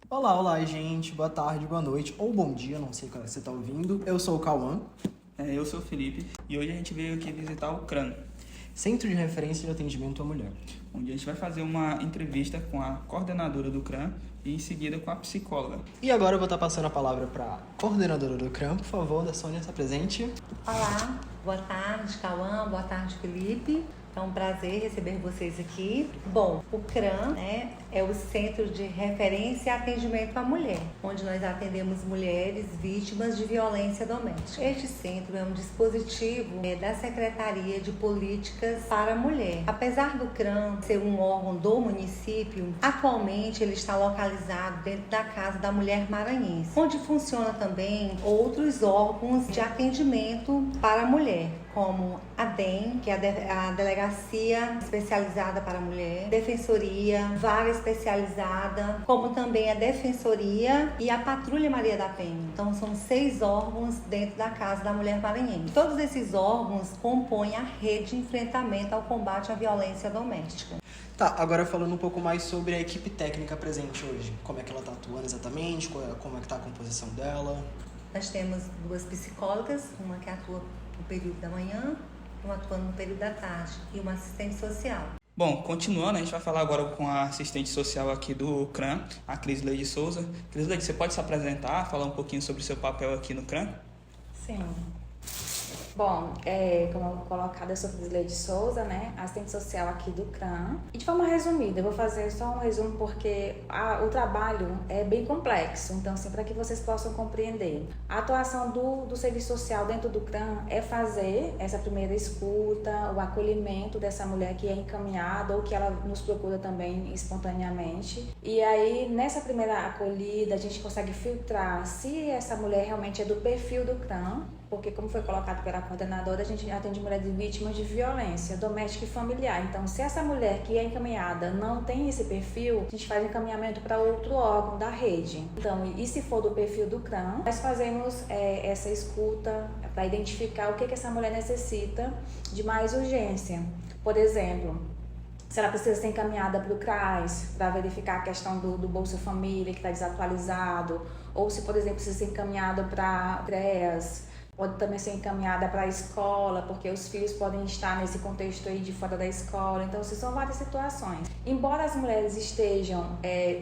Olá, olá, gente. Boa tarde, boa noite ou bom dia, não sei quando você está ouvindo. Eu sou o Cauã, Eu sou o Felipe e hoje a gente veio aqui visitar o CRAN, Centro de Referência de Atendimento à Mulher. onde a gente vai fazer uma entrevista com a coordenadora do CRAN e em seguida com a psicóloga. E agora eu vou estar passando a palavra para a coordenadora do CRAM, por favor, da Sônia, se apresente. Olá, boa tarde, Cauã, boa tarde, Felipe. É um prazer receber vocês aqui. Bom, o CRAN, é o Centro de Referência e Atendimento à Mulher, onde nós atendemos mulheres vítimas de violência doméstica. Este centro é um dispositivo da Secretaria de Políticas para a Mulher. Apesar do CRAN ser um órgão do município, atualmente ele está localizado dentro da Casa da Mulher Maranhense, onde funciona também outros órgãos de atendimento para a mulher, como a DEM, que é a Delegacia Especializada para a Mulher, Defensoria, Vara Especializada, como também a Defensoria e a Patrulha Maria da Penha. Então são 6 órgãos dentro da Casa da Mulher Maranhense. Todos esses órgãos compõem a rede de enfrentamento ao combate à violência doméstica. Tá, agora falando um pouco mais sobre a equipe técnica presente hoje. Como é que ela está atuando exatamente, como é que está a composição dela. Nós temos 2 psicólogas, uma que atua no período da manhã, uma atuando no período da tarde e uma assistente social. Bom, continuando, a gente vai falar agora com a assistente social aqui do CRAN, a Crisleide Souza. Crisleide, você pode se apresentar, falar um pouquinho sobre o seu papel aqui no CRAN? Sim. Bom, como colocada, eu sou Crisleide Souza, né? Assistente social aqui do CRAN. E de forma resumida, eu vou fazer só um resumo porque o trabalho é bem complexo. Então, assim, para que vocês possam compreender. A atuação do serviço social dentro do CRAN é fazer essa primeira escuta, o acolhimento dessa mulher que é encaminhada ou que ela nos procura também espontaneamente. E aí, nessa primeira acolhida, a gente consegue filtrar se essa mulher realmente é do perfil do CRAN, porque como foi colocado pela coordenadora, a gente atende mulheres vítimas de violência doméstica e familiar. Então, se essa mulher que é encaminhada não tem esse perfil, a gente faz encaminhamento para outro órgão da rede. Então, e se for do perfil do CRAN, nós fazemos essa escuta para identificar o que essa mulher necessita de mais urgência. Por exemplo, se ela precisa ser encaminhada para o CRAS, para verificar a questão do Bolsa Família, que está desatualizado, ou se, por exemplo, precisa ser encaminhada para CREAS, pode também ser encaminhada para a escola, porque os filhos podem estar nesse contexto aí de fora da escola. Então, são várias situações. Embora as mulheres estejam,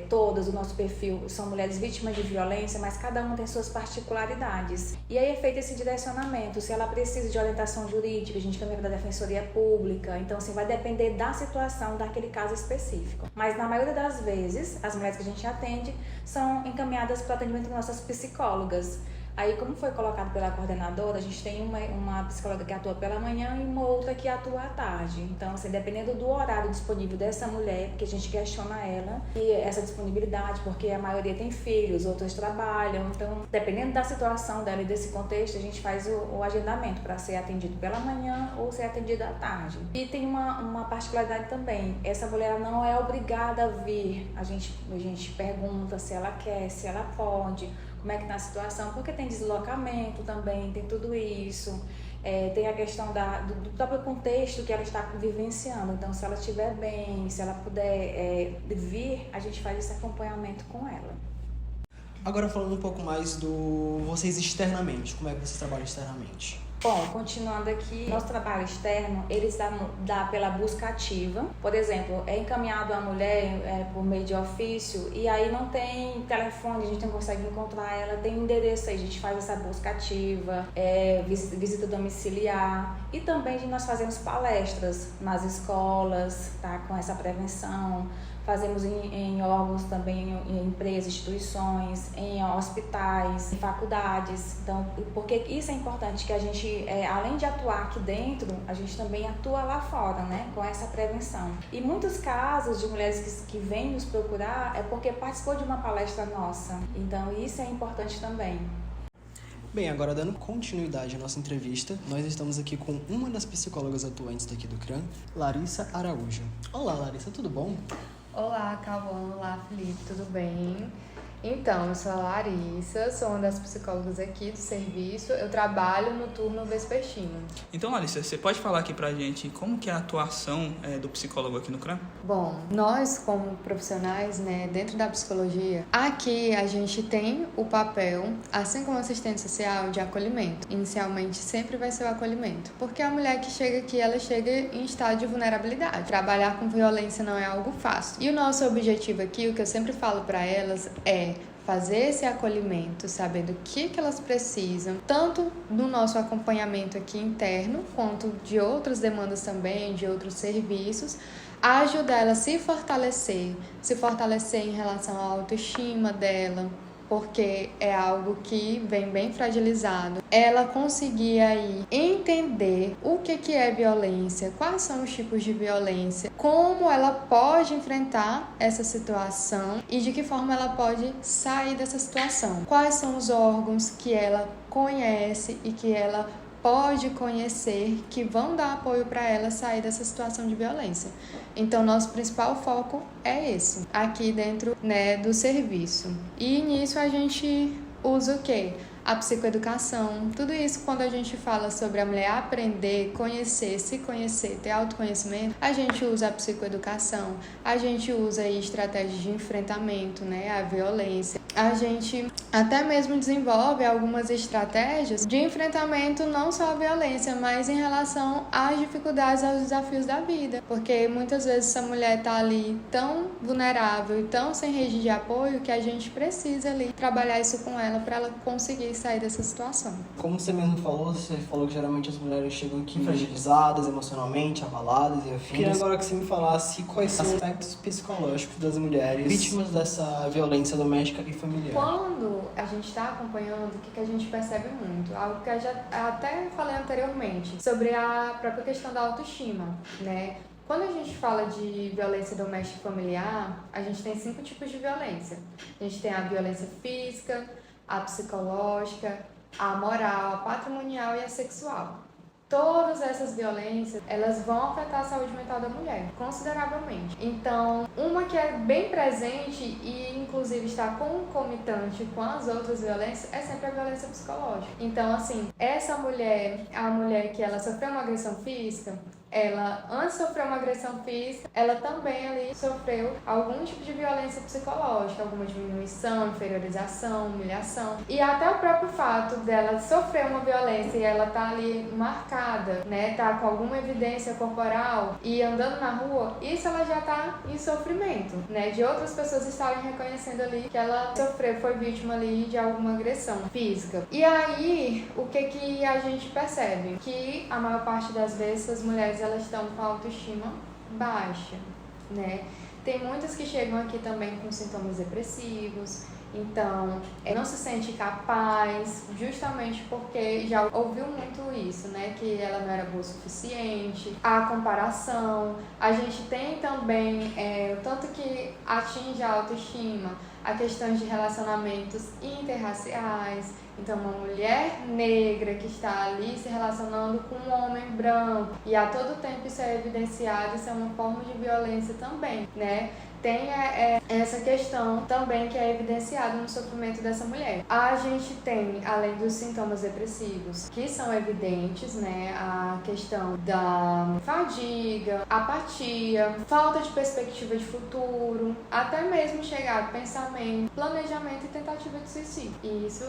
todas, o nosso perfil, são mulheres vítimas de violência, mas cada uma tem suas particularidades. E aí é feito esse direcionamento. Se ela precisa de orientação jurídica, a gente caminha para a Defensoria Pública. Então, assim, vai depender da situação daquele caso específico. Mas, na maioria das vezes, as mulheres que a gente atende são encaminhadas para o atendimento com nossas psicólogas. Aí, como foi colocado pela coordenadora, a gente tem uma psicóloga que atua pela manhã e uma outra que atua à tarde. Então, assim, dependendo do horário disponível dessa mulher, porque a gente questiona ela, e essa disponibilidade, porque a maioria tem filhos, outras trabalham. Então, dependendo da situação dela e desse contexto, a gente faz o agendamento para ser atendido pela manhã ou ser atendido à tarde. E tem uma particularidade também, essa mulher não é obrigada a vir. A gente pergunta se ela quer, se ela pode, como é que está a situação, porque tem deslocamento também, tem tudo isso, tem a questão do próprio contexto que ela está vivenciando. Então, se ela estiver bem, se ela puder vir, a gente faz esse acompanhamento com ela. Agora falando um pouco mais vocês externamente, como é que vocês trabalham externamente? Bom, continuando aqui, nosso trabalho externo, eles dá pela busca ativa. Por exemplo, é encaminhado a mulher por meio de ofício e aí não tem telefone, a gente não consegue encontrar ela, tem endereço aí, a gente faz essa busca ativa, visita domiciliar e também nós fazemos palestras nas escolas, tá, com essa prevenção. Fazemos em órgãos também, em empresas, instituições, em hospitais, em faculdades. Então, porque isso é importante, que a gente, além de atuar aqui dentro, a gente também atua lá fora, né, com essa prevenção. E muitos casos de mulheres que vêm nos procurar é porque participou de uma palestra nossa. Então, isso é importante também. Bem, agora dando continuidade à nossa entrevista, nós estamos aqui com uma das psicólogas atuantes daqui do CRAN, Larissa Araújo. Olá, Larissa, tudo bom? Olá, Cauã. Olá, Felipe, tudo bem? Então, eu sou a Larissa, sou uma das psicólogas aqui do serviço. Eu trabalho no turno vespertino. Então, Larissa, você pode falar aqui pra gente como que é a atuação do psicólogo aqui no CRAM? Bom, nós como profissionais, né, dentro da psicologia, aqui a gente tem o papel, assim como assistente social, de acolhimento. Inicialmente sempre vai ser o acolhimento, porque a mulher que chega aqui, ela chega em estado de vulnerabilidade. Trabalhar com violência não é algo fácil. E o nosso objetivo aqui, o que eu sempre falo para elas é fazer esse acolhimento, sabendo o que elas precisam, tanto do nosso acompanhamento aqui interno, quanto de outras demandas também, de outros serviços, a ajudar ela a se fortalecer em relação à autoestima dela, porque é algo que vem bem fragilizado. Ela conseguir aí entender o que é violência, quais são os tipos de violência, como ela pode enfrentar essa situação e de que forma ela pode sair dessa situação. Quais são os órgãos que ela conhece e que ela pode conhecer que vão dar apoio para ela sair dessa situação de violência. Então, nosso principal foco é esse, aqui dentro, né, do serviço. E nisso a gente usa o quê? A psicoeducação, tudo isso quando a gente fala sobre a mulher aprender, conhecer, se conhecer, ter autoconhecimento, a gente usa a psicoeducação, a gente usa aí estratégias de enfrentamento, né, à violência. A gente até mesmo desenvolve algumas estratégias de enfrentamento não só à violência, mas em relação às dificuldades, aos desafios da vida. Porque muitas vezes essa mulher está ali tão vulnerável e tão sem rede de apoio que a gente precisa ali trabalhar isso com ela para ela conseguir sair dessa situação. Como você mesmo falou, você falou que geralmente as mulheres chegam aqui fragilizadas emocionalmente, abaladas e afins. Queria agora que você me falasse quais são os aspectos psicológicos das mulheres vítimas dessa violência doméstica e familiar. Quando a gente está acompanhando, o que a gente percebe muito? Algo que eu já até falei anteriormente, sobre a própria questão da autoestima, né? Quando a gente fala de violência doméstica e familiar, a gente tem 5 tipos de violência. A gente tem a violência física, a psicológica, a moral, a patrimonial e a sexual. Todas essas violências, elas vão afetar a saúde mental da mulher, consideravelmente. Então, uma que é bem presente e, inclusive, está concomitante com as outras violências é sempre a violência psicológica. Então, assim, essa mulher, a mulher que ela sofreu uma agressão física, ela, antes de sofrer uma agressão física, ela também ali sofreu algum tipo de violência psicológica, alguma diminuição, inferiorização, humilhação. E até o próprio fato dela sofrer uma violência e ela tá ali marcada, né, tá com alguma evidência corporal e andando na rua, isso ela já tá em sofrimento, né, de outras pessoas estarem reconhecendo ali que ela sofreu, foi vítima ali de alguma agressão física. E aí, o que a gente percebe? Que a maior parte das vezes as mulheres elas estão com a autoestima baixa, né? Tem muitas que chegam aqui também com sintomas depressivos, então não se sente capaz, justamente porque já ouviu muito isso, né? Que ela não era boa o suficiente, a comparação. A gente tem também, o tanto que atinge a autoestima, a questões de relacionamentos interraciais. Então, uma mulher negra que está ali se relacionando com um homem branco e a todo tempo isso é evidenciado, isso é uma forma de violência também, né? Tem essa questão também que é evidenciada no sofrimento dessa mulher. A gente tem, além dos sintomas depressivos, que são evidentes, né? A questão da fadiga, apatia, falta de perspectiva de futuro, até mesmo chegar ao pensamento, planejamento e tentativa de suicídio. E isso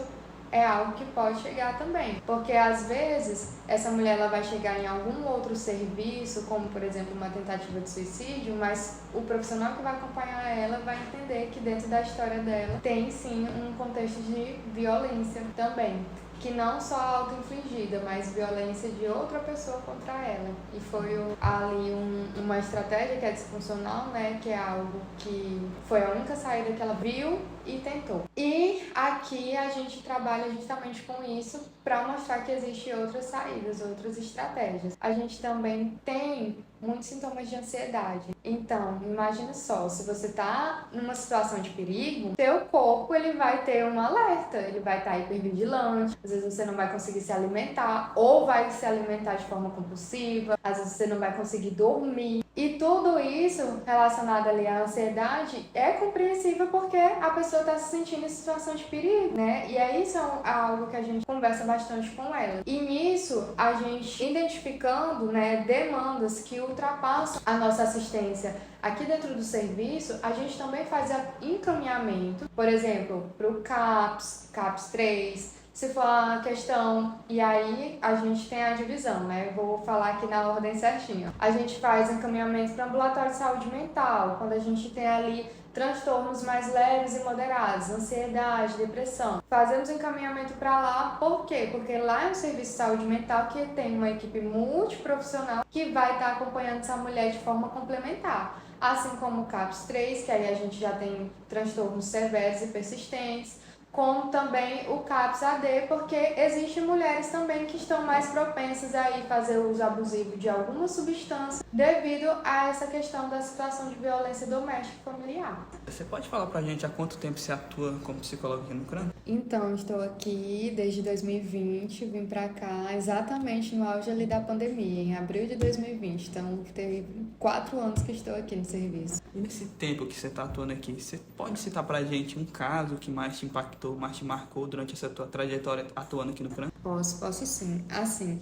é algo que pode chegar também, porque às vezes essa mulher ela vai chegar em algum outro serviço, como por exemplo uma tentativa de suicídio, mas o profissional que vai acompanhar ela vai entender que dentro da história dela tem sim um contexto de violência também, que não só auto-infligida, mas violência de outra pessoa contra ela. E foi ali uma estratégia que é disfuncional, né? Que é algo que foi a única saída que ela viu e tentou. E aqui a gente trabalha justamente com isso para mostrar que existem outras saídas, outras estratégias. A gente também tem muitos sintomas de ansiedade. Então, imagina só, se você tá numa situação de perigo, seu corpo ele vai ter um alerta, ele vai estar hipervigilante, às vezes você não vai conseguir se alimentar, ou vai se alimentar de forma compulsiva, às vezes você não vai conseguir dormir. E tudo isso relacionado ali à ansiedade é compreensível porque a pessoa está se sentindo em situação de perigo, né? E é isso algo que a gente conversa bastante com ela. E nisso, a gente identificando, né, demandas que ultrapassam a nossa assistência aqui dentro do serviço, a gente também faz encaminhamento, por exemplo, para o CAPS 3, se for a questão, e aí a gente tem a divisão, né? Vou falar aqui na ordem certinha. A gente faz encaminhamento para ambulatório de saúde mental, quando a gente tem ali transtornos mais leves e moderados, ansiedade, depressão. Fazemos encaminhamento para lá, por quê? Porque lá é um serviço de saúde mental que tem uma equipe multiprofissional que vai estar acompanhando essa mulher de forma complementar. Assim como o CAPS 3, que aí a gente já tem transtornos severos e persistentes, como também o CAPS AD, porque existem mulheres também que estão mais propensas a fazer uso abusivo de alguma substância devido a essa questão da situação de violência doméstica e familiar. Você pode falar pra gente há quanto tempo você atua como psicóloga aqui no CRAM? Então, estou aqui desde 2020, vim pra cá exatamente no auge ali da pandemia, em abril de 2020. Então, teve 4 anos que estou aqui no serviço. E nesse tempo que você está atuando aqui, você pode citar pra gente um caso que mais te impactou, mais te marcou durante essa tua trajetória atuando aqui no CRAM? Posso sim. Assim,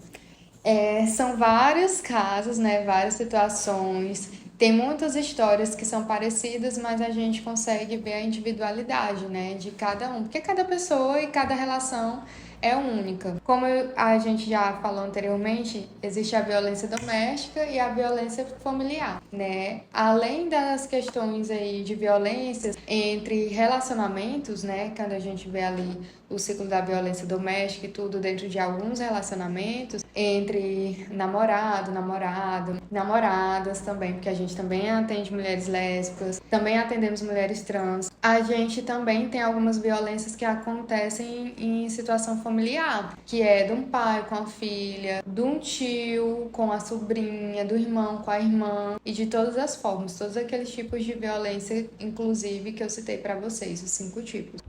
são vários casos, né, várias situações. Tem muitas histórias que são parecidas, mas a gente consegue ver a individualidade, né, de cada um. Porque cada pessoa e cada relação é única. Como a gente já falou anteriormente, existe a violência doméstica e a violência familiar, né? Além das questões aí de violências entre relacionamentos, né? Quando a gente vê ali o ciclo da violência doméstica e tudo dentro de alguns relacionamentos, entre namorado, namorada, namoradas também, porque a gente também atende mulheres lésbicas, também atendemos mulheres trans. A gente também tem algumas violências que acontecem em situação familiar, que é de um pai com a filha, de um tio com a sobrinha, do irmão com a irmã, e de todas as formas, todos aqueles tipos de violência, inclusive, que eu citei para vocês, os 5 tipos.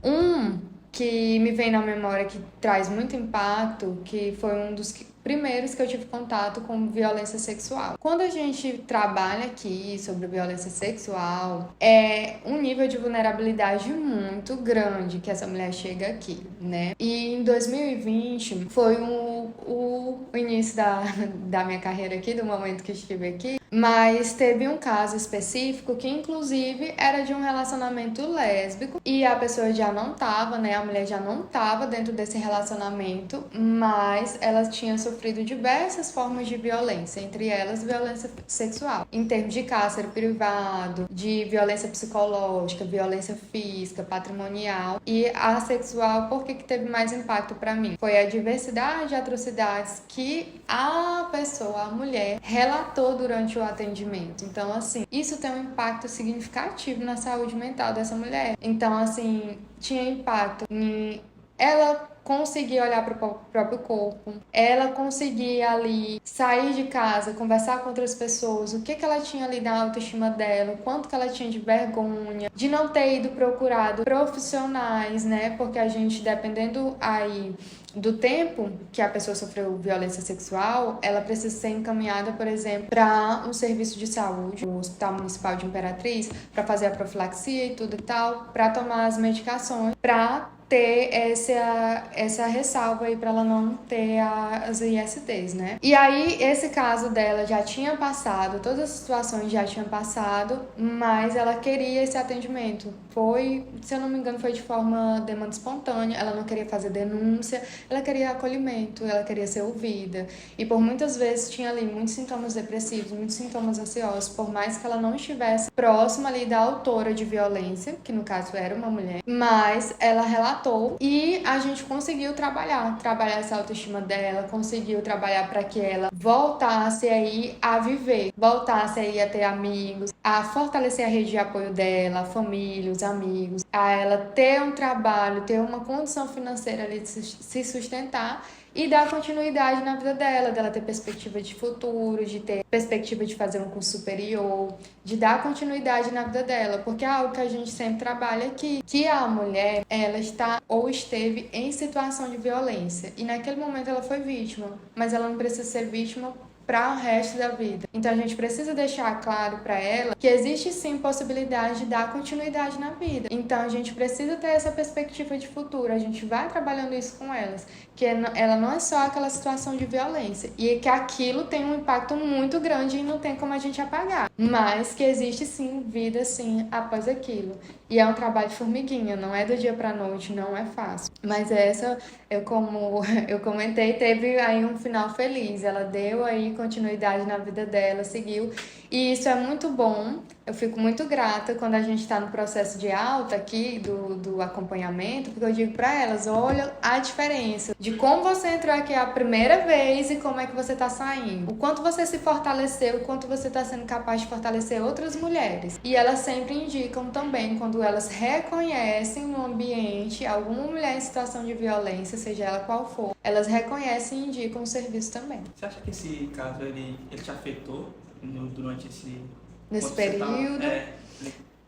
Que me vem na memória que traz muito impacto, que foi um dos primeiros que eu tive contato com violência sexual. Quando a gente trabalha aqui sobre violência sexual, é um nível de vulnerabilidade muito grande que essa mulher chega aqui, né? E em 2020 foi o início da minha carreira aqui, do momento que estive aqui, mas teve um caso específico que inclusive era de um relacionamento lésbico e a pessoa já não tava, né? A mulher já não tava dentro desse relacionamento, mas ela tinha sofrido diversas formas de violência, entre elas violência sexual, em termos de cárcere privado, de violência psicológica, violência física, patrimonial, e a sexual, por que teve mais impacto para mim? Foi a diversidade de atrocidades que a pessoa, a mulher, relatou durante o atendimento. Então, assim, isso tem um impacto significativo na saúde mental dessa mulher. Então, assim, tinha impacto em ela conseguir olhar para o próprio corpo, ela conseguir ali sair de casa, conversar com outras pessoas, o que ela tinha ali da autoestima dela, o quanto que ela tinha de vergonha, de não ter ido procurado profissionais, né? Porque a gente, dependendo aí do tempo que a pessoa sofreu violência sexual, ela precisa ser encaminhada, por exemplo, para um serviço de saúde, o Hospital Municipal de Imperatriz, para fazer a profilaxia e tudo e tal, para tomar as medicações, para ter essa ressalva aí para ela não ter as ISTs, né? E aí, esse caso dela já tinha passado, todas as situações já tinham passado, mas ela queria esse atendimento. Foi, se eu não me engano, foi de forma demanda espontânea, ela não queria fazer denúncia, ela queria acolhimento, ela queria ser ouvida. E por muitas vezes tinha ali muitos sintomas depressivos, muitos sintomas ansiosos, por mais que ela não estivesse próxima ali da autora de violência, que no caso era uma mulher, mas ela relatou e a gente conseguiu trabalhar essa autoestima dela, conseguiu trabalhar para que ela voltasse aí a viver, voltasse aí a ter amigos, a fortalecer a rede de apoio dela, a família, os amigos, a ela ter um trabalho, ter uma condição financeira ali de se sustentar e dar continuidade na vida dela ter perspectiva de futuro, de ter perspectiva de fazer um curso superior, de dar continuidade na vida dela, porque é algo que a gente sempre trabalha aqui, que a mulher, ela está ou esteve em situação de violência, e naquele momento ela foi vítima, mas ela não precisa ser vítima para o resto da vida. Então a gente precisa deixar claro para ela que existe sim possibilidade de dar continuidade na vida. Então a gente precisa ter essa perspectiva de futuro, a gente vai trabalhando isso com elas, que ela não é só aquela situação de violência e que aquilo tem um impacto muito grande e não tem como a gente apagar, mas que existe sim vida sim após aquilo. E é um trabalho de formiguinha, não é do dia para noite, não é fácil. Mas essa, como eu comentei, teve aí um final feliz. Ela deu aí continuidade na vida dela, seguiu. E isso é muito bom. Eu fico muito grata quando a gente está no processo de alta aqui, do acompanhamento, porque eu digo para elas, olha a diferença de como você entrou aqui a primeira vez e como é que você está saindo. O quanto você se fortaleceu, o quanto você está sendo capaz de fortalecer outras mulheres. E elas sempre indicam também, quando elas reconhecem no ambiente alguma mulher em situação de violência, seja ela qual for, elas reconhecem e indicam o serviço também. Você acha que esse caso ele te afetou durante nesse quando você período? tava,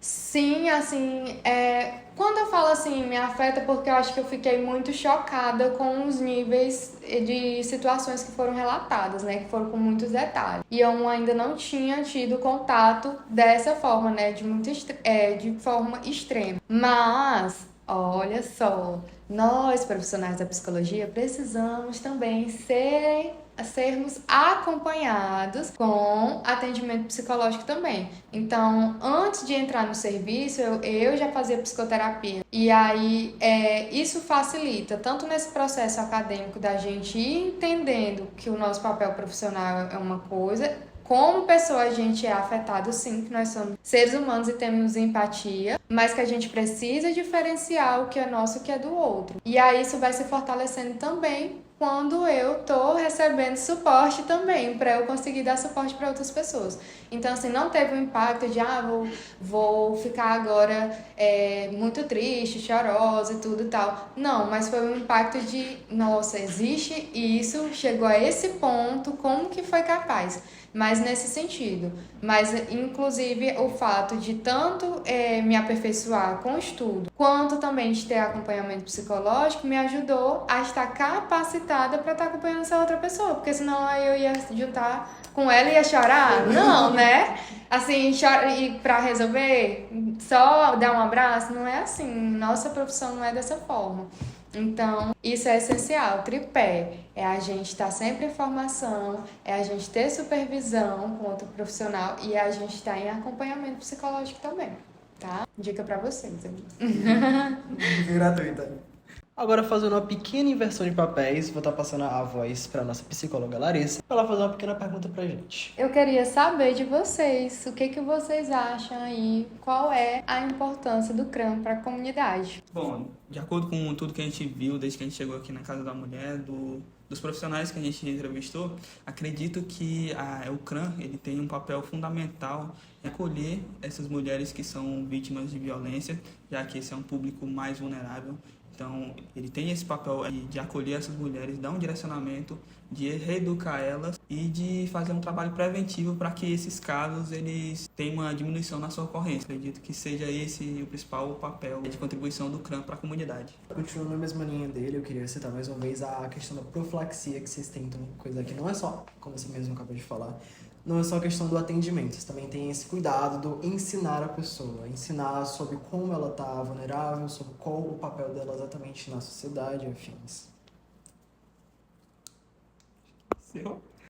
Sim, assim, quando eu falo assim, me afeta porque eu acho que eu fiquei muito chocada com os níveis de situações que foram relatadas, né, que foram com muitos detalhes. E eu ainda não tinha tido contato dessa forma, né, de forma extrema. Mas, olha só, nós, profissionais da psicologia, precisamos também sermos acompanhados com atendimento psicológico também. Então, antes de entrar no serviço, eu já fazia psicoterapia. E aí, isso facilita, tanto nesse processo acadêmico da gente ir entendendo que o nosso papel profissional é uma coisa, como pessoa a gente é afetado sim, que nós somos seres humanos e temos empatia, mas que a gente precisa diferenciar o que é nosso e o que é do outro. E aí isso vai se fortalecendo também quando eu tô recebendo suporte também, para eu conseguir dar suporte para outras pessoas. Então, assim, não teve um impacto de, vou ficar agora muito triste, chorosa e tudo e tal. Não, mas foi um impacto de, nossa, existe isso, chegou a esse ponto, como que foi capaz? Mas nesse sentido. Mas, inclusive, o fato de tanto me aperfeiçoar com o estudo, quanto também de ter acompanhamento psicológico, me ajudou a estar capacitada para estar acompanhando essa outra pessoa. Porque senão eu ia juntar com ela e ia chorar. Não, né? Assim, e para resolver, só dar um abraço, não é assim. Nossa profissão não é dessa forma. Então, isso é essencial, tripé. É a gente estar sempre em formação, é a gente ter supervisão com outro profissional e a gente estar em acompanhamento psicológico também, tá? Dica pra vocês. Gratuita. Agora, fazendo uma pequena inversão de papéis, vou estar passando a voz para nossa psicóloga Larissa, para ela fazer uma pequena pergunta pra gente. Eu queria saber de vocês, o que vocês acham aí, qual é a importância do CRAM para a comunidade? Bom, de acordo com tudo que a gente viu desde que a gente chegou aqui na Casa da Mulher, dos profissionais que a gente entrevistou, acredito que o CRAM ele tem um papel fundamental em acolher essas mulheres que são vítimas de violência, já que esse é um público mais vulnerável. Então, ele tem esse papel de acolher essas mulheres, dar um direcionamento, de reeducar elas e de fazer um trabalho preventivo para que esses casos eles tenham uma diminuição na sua ocorrência. Acredito que seja esse o principal papel de contribuição do CRAM para a comunidade. Continuando na mesma linha dele, eu queria citar mais uma vez a questão da profilaxia que vocês tentam, coisa que não é só, como você mesmo acabou de falar, não é só a questão do atendimento, vocês também têm esse cuidado do ensinar a pessoa, ensinar sobre como ela está vulnerável, sobre qual o papel dela exatamente na sociedade e afins. Seu?